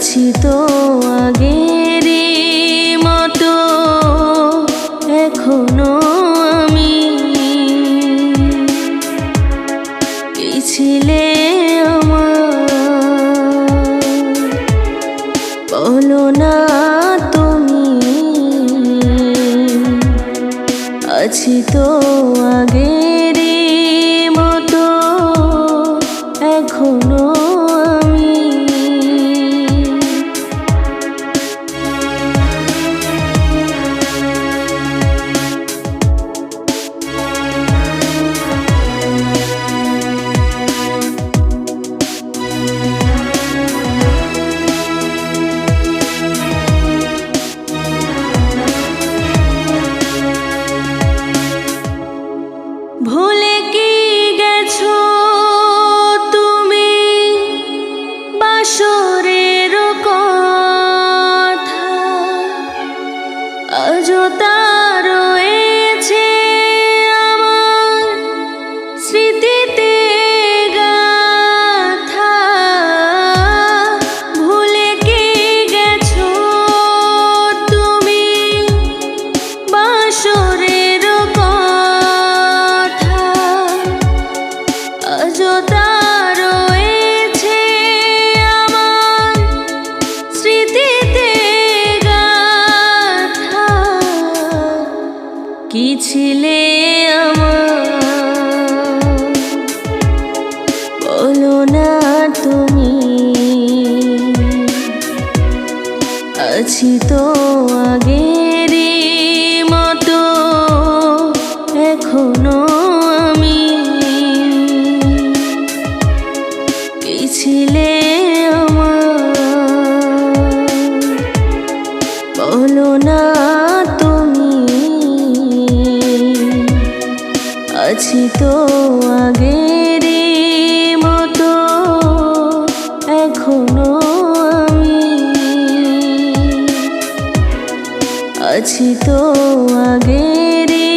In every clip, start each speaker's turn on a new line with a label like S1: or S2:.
S1: আছি তো আগেরই মতো এখনো আমি। কি ছিলে আমার বলো না তুমি, আছি তো আগেরই মতো এখনো আমি। ভুলে কি গেছো তুমি বাসরের কথা, আজও তা রয়েছে আমার স্মৃতিতে গাথা। ভুলে কি গেছো তুমি বাসরের আজও তা রয়েছে আমার স্মৃতিতে গাথা। কি ছিলে আমার বলো না তুমি, আছি তো আগেরই মতো এখনো আমি। কি ছিলে আমার বলো না তুমি, আছি তো আগেরই মতো এখনো আমি। আছি তো আগেরই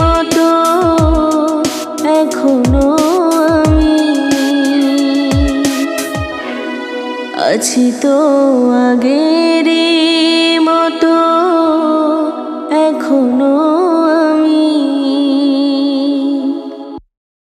S1: মতো এখনো আমি। আছি তো আগে